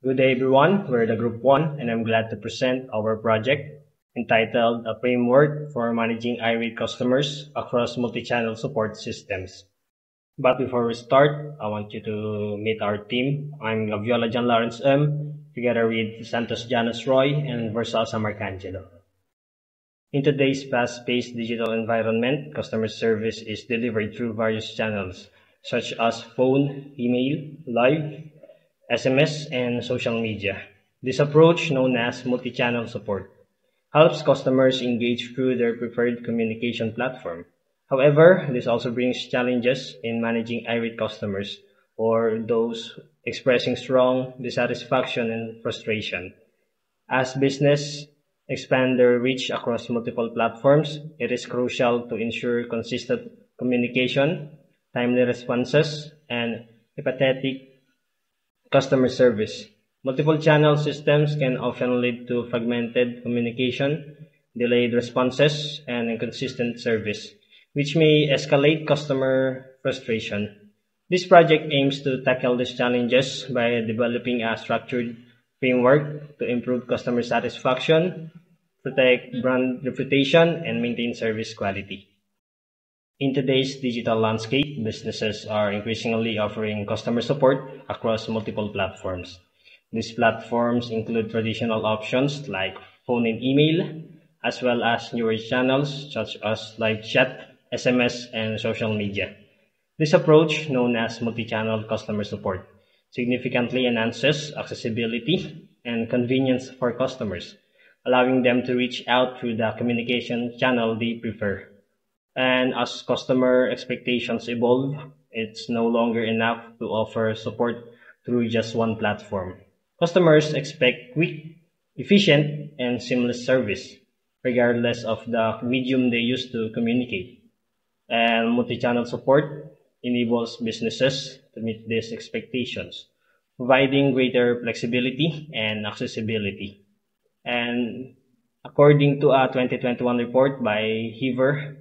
Good day, everyone. We're the Group 1, and I'm glad to present our project entitled A Framework for Managing irate Customers Across Multi-Channel Support Systems. But before we start, I want you to meet our team. I'm Gaviola John Lawrence M., together with Santos Janus Roy and Versal Samarcangelo. In today's fast-paced digital environment, customer service is delivered through various channels, such as phone, email, live, SMS, and social media. This approach, known as multi-channel support, helps customers engage through their preferred communication platform. However, this also brings challenges in managing irate customers or those expressing strong dissatisfaction and frustration. As business expand their reach across multiple platforms, it is crucial to ensure consistent communication, timely responses, and empathetic customer service. Multiple channel systems can often lead to fragmented communication, delayed responses, and inconsistent service, which may escalate customer frustration. This project aims to tackle these challenges by developing a structured framework to improve customer satisfaction, protect brand reputation, and maintain service quality. In today's digital landscape, businesses are increasingly offering customer support across multiple platforms. These platforms include traditional options like phone and email, as well as newer channels such as live chat, SMS, and social media. This approach, known as multi-channel customer support, significantly enhances accessibility and convenience for customers, allowing them to reach out through the communication channel they prefer. And as customer expectations evolve, it's no longer enough to offer support through just one platform. Customers expect quick, efficient, and seamless service, regardless of the medium they use to communicate. And multi-channel support enables businesses to meet these expectations, providing greater flexibility and accessibility. And according to a 2021 report by Heaver,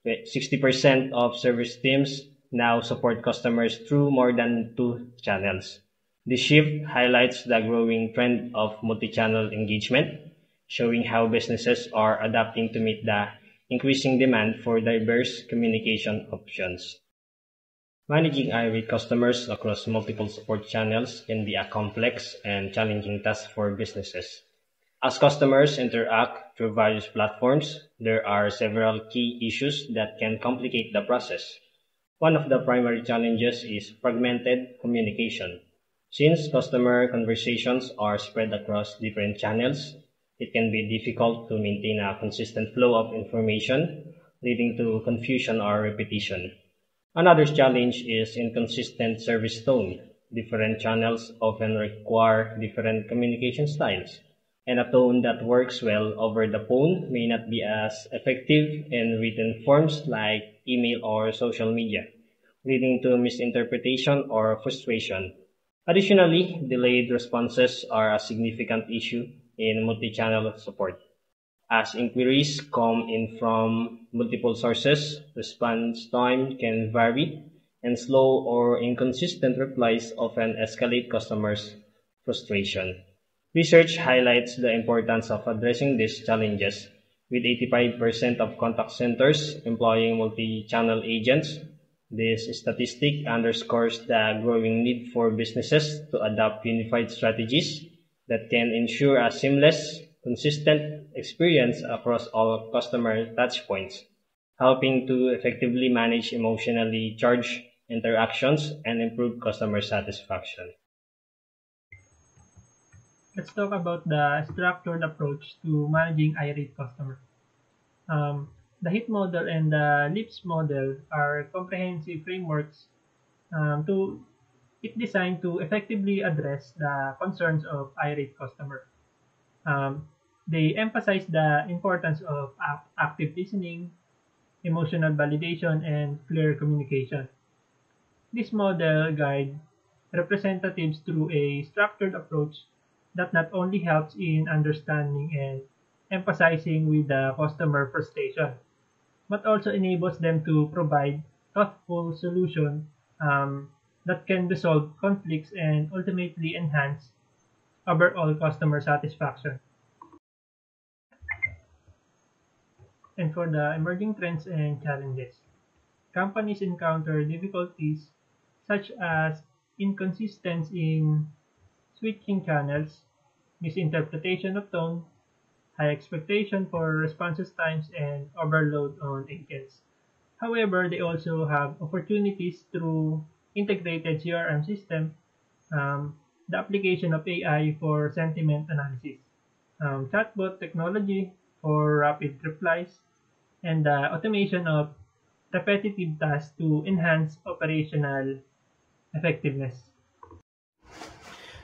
60% of service teams now support customers through more than two channels. This shift highlights the growing trend of multi-channel engagement, showing how businesses are adapting to meet the increasing demand for diverse communication options. Managing irate customers across multiple support channels can be a complex and challenging task for businesses. As customers interact through various platforms, there are several key issues that can complicate the process. One of the primary challenges is fragmented communication. Since customer conversations are spread across different channels, it can be difficult to maintain a consistent flow of information, leading to confusion or repetition. Another challenge is inconsistent service tone. Different channels often require different communication styles, and a tone that works well over the phone may not be as effective in written forms like email or social media, leading to misinterpretation or frustration. Additionally, delayed responses are a significant issue in multi-channel support. As inquiries come in from multiple sources, response time can vary, and slow or inconsistent replies often escalate customers' frustration. Research highlights the importance of addressing these challenges, with 85% of contact centers employing multi-channel agents. This statistic underscores the growing need for businesses to adopt unified strategies that can ensure a seamless, consistent experience across all customer touchpoints, helping to effectively manage emotionally charged interactions and improve customer satisfaction. Let's talk about the structured approach to managing irate customers. The HIT model and the LIPS model are comprehensive frameworks to it designed to effectively address the concerns of irate customers. Um, they emphasize the importance of active listening, emotional validation, and clear communication. This model guides representatives through a structured approach that not only helps in understanding and empathizing with the customer frustration, but also enables them to provide thoughtful solutions that can resolve conflicts and ultimately enhance overall customer satisfaction. And for the emerging trends and challenges, companies encounter difficulties such as inconsistency in switching channels, misinterpretation of tone, high expectation for responses times, and overload on agents. However, they also have opportunities through integrated CRM system, the application of AI for sentiment analysis, chatbot technology for rapid replies, and the automation of repetitive tasks to enhance operational effectiveness.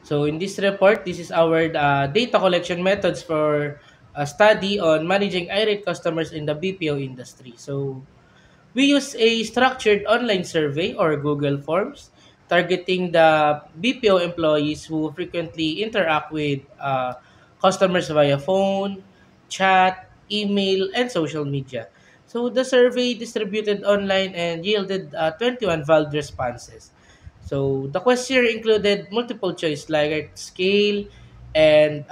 So in this report, this is our data collection methods for a study on managing irate customers in the BPO industry. So we use a structured online survey or Google Forms targeting the BPO employees who frequently interact with customers via phone, chat, email, and social media. So the survey distributed online and yielded 21 valid responses. So the questionnaire included multiple choice like scale and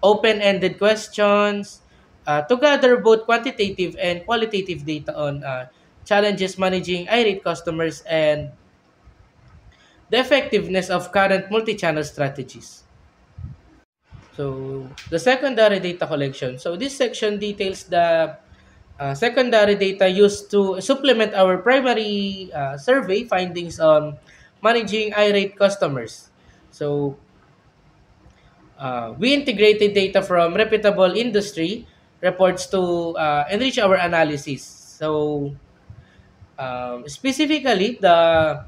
open-ended questions to gather both quantitative and qualitative data on challenges managing irate customers and the effectiveness of current multi-channel strategies. So the secondary data collection. So this section details the secondary data used to supplement our primary survey findings on managing irate customers. So we integrated data from reputable industry reports to enrich our analysis. So, specifically, the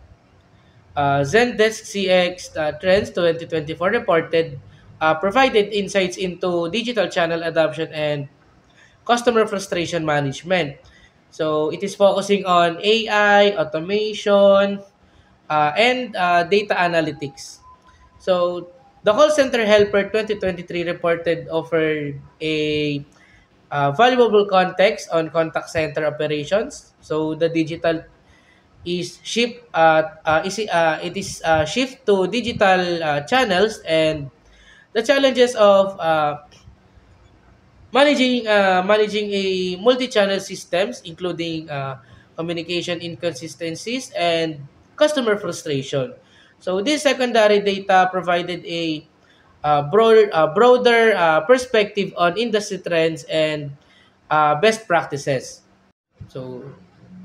Zendesk CX Trends 2024 reported provided insights into digital channel adoption and customer frustration management. So, it is focusing on AI, automation, and data analytics. So the call center helper 2023 reported offered a valuable context on contact center operations. So the digital is it is shift to digital channels and the challenges of managing a multi-channel systems including communication inconsistencies and customer frustration. So this secondary data provided a broader perspective on industry trends and best practices. So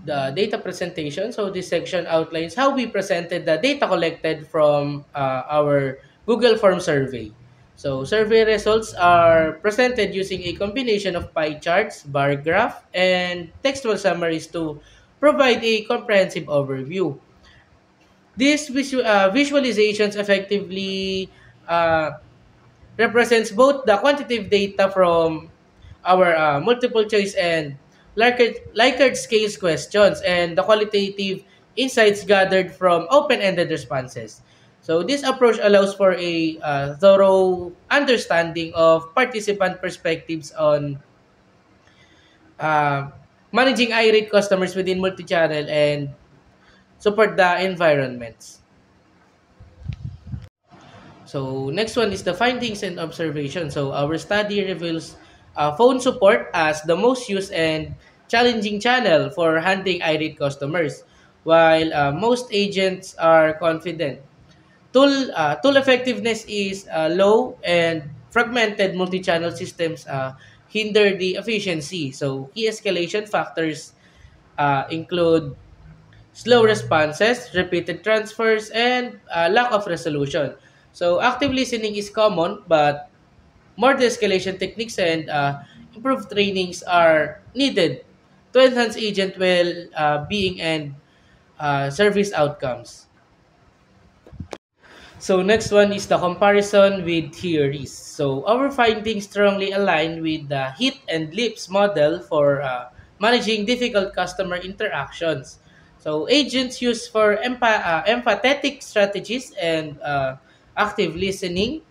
the data presentation. So this section outlines how we presented the data collected from our Google Form survey. So survey results are presented using a combination of pie charts, bar graph, and textual summaries to provide a comprehensive overview. These visualizations effectively represents both the quantitative data from our multiple choice and Likert scales questions and the qualitative insights gathered from open-ended responses. So this approach allows for a thorough understanding of participant perspectives on uh, managing irate customers within multi-channel and support the environments. So next one is the findings and observations. So our study reveals phone support as the most used and challenging channel for handling irate customers, while most agents are confident. Tool effectiveness is low and fragmented multi-channel systems hinder the efficiency. So key escalation factors include slow responses, repeated transfers, and lack of resolution. So active listening is common, but more de-escalation techniques and improved trainings are needed to enhance agent well-being and service outcomes. So next one is the comparison with theories. So our findings strongly align with the HIT and LIPS model for managing difficult customer interactions. So agents use for empathetic strategies and active listening,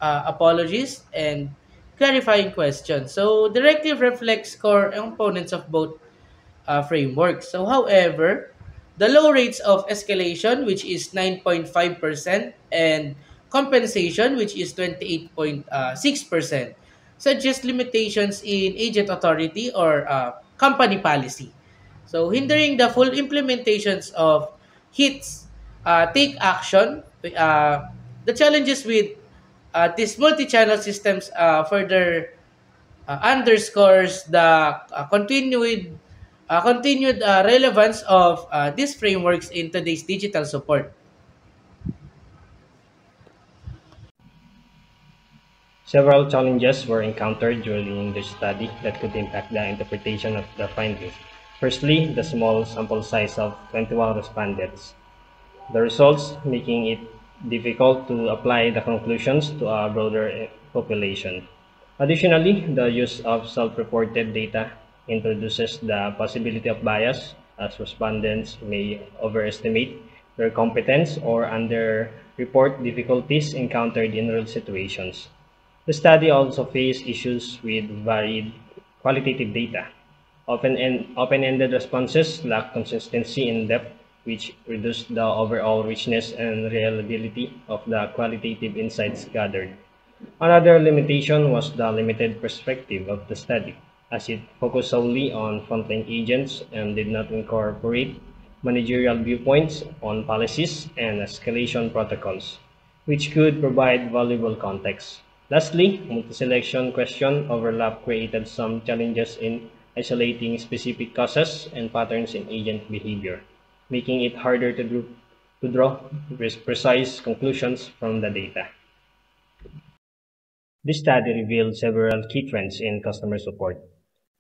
apologies, and clarifying questions. So directive reflects core components of both framework. So, however, the low rates of escalation, which is 9.5%, and compensation, which is 28.6%, suggest limitations in agent authority or company policy. So, hindering the full implementations of HITS take action. The challenges with these multi-channel systems further underscores the continued relevance of these frameworks in today's digital support. Several challenges were encountered during the study that could impact the interpretation of the findings. Firstly, the small sample size of 21 respondents. The results making it difficult to apply the conclusions to a broader population. Additionally, the use of self-reported data introduces the possibility of bias, as respondents may overestimate their competence or underreport difficulties encountered in real situations. The study also faced issues with varied qualitative data. Open-ended responses lack consistency in depth, which reduced the overall richness and reliability of the qualitative insights gathered. Another limitation was the limited perspective of the study, as it focused solely on frontline agents and did not incorporate managerial viewpoints on policies and escalation protocols, which could provide valuable context. Lastly, multi-selection question overlap created some challenges in isolating specific causes and patterns in agent behavior, making it harder to draw precise conclusions from the data. This study revealed several key trends in customer support.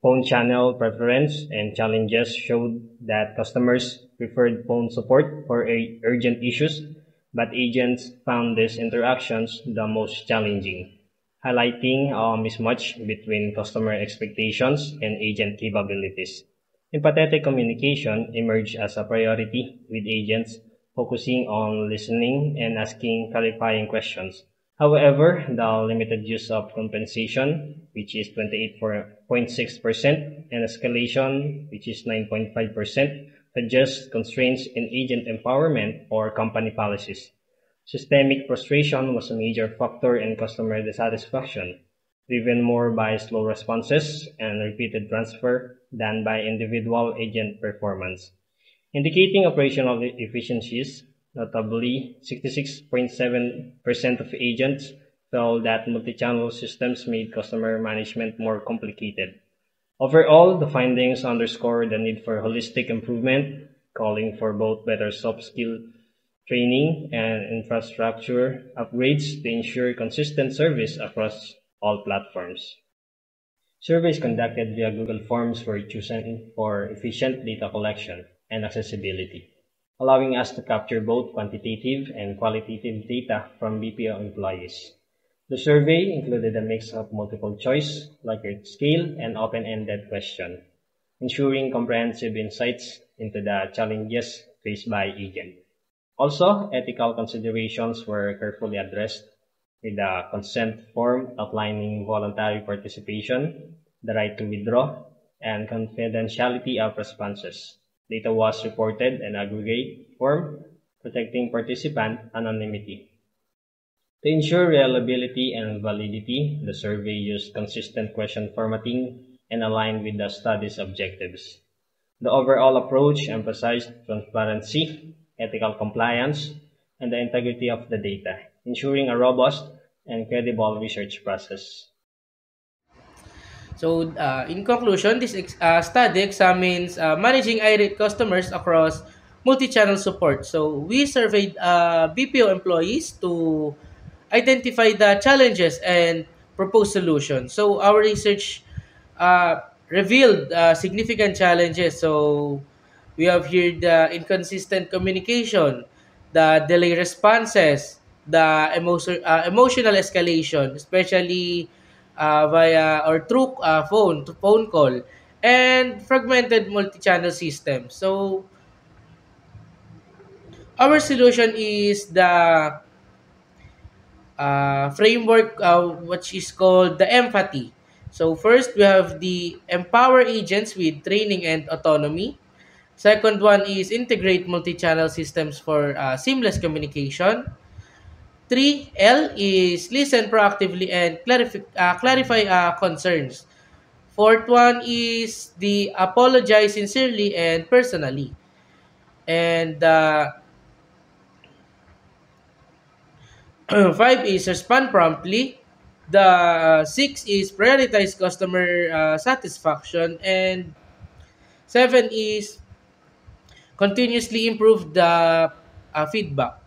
Phone channel preference and challenges showed that customers preferred phone support for urgent issues, but agents found these interactions the most challenging, highlighting a mismatch between customer expectations and agent capabilities. Empathetic communication emerged as a priority, with agents focusing on listening and asking clarifying questions. However, the limited use of compensation, which is 28.6%, and escalation, which is 9.5%, suggests constraints in agent empowerment or company policies. Systemic frustration was a major factor in customer dissatisfaction, driven more by slow responses and repeated transfer than by individual agent performance, indicating operational efficiencies. Notably, 66.7% of agents felt that multi-channel systems made customer management more complicated. Overall, the findings underscore the need for holistic improvement, calling for both better soft skill training and infrastructure upgrades to ensure consistent service across all platforms. Surveys conducted via Google Forms were chosen for efficient data collection and accessibility, allowing us to capture both quantitative and qualitative data from BPO employees. The survey included a mix of multiple choice, Likert scale, and open-ended question, ensuring comprehensive insights into the challenges faced by agents. Also, ethical considerations were carefully addressed, with a consent form outlining voluntary participation, the right to withdraw, and confidentiality of responses. Data was reported in aggregate form, protecting participant anonymity. To ensure reliability and validity, the survey used consistent question formatting and aligned with the study's objectives. The overall approach emphasized transparency, ethical compliance, and the integrity of the data, ensuring a robust and credible research process. So, in conclusion, this study examines managing irate customers across multi-channel support. So, we surveyed BPO employees to identify the challenges and propose solutions. So, our research revealed significant challenges. So, we have here the inconsistent communication, the delay responses, the emotional escalation, especially via or through phone call, and fragmented multi-channel system. So our solution is the framework which is called the empathy. So first we have the empower agents with training and autonomy. Second one is integrate multi-channel systems for seamless communication. Three, L is listen proactively and clarify concerns. Fourth one is the apologize sincerely and personally. And five is respond promptly. The six is prioritize customer satisfaction. And seven is continuously improve the feedback.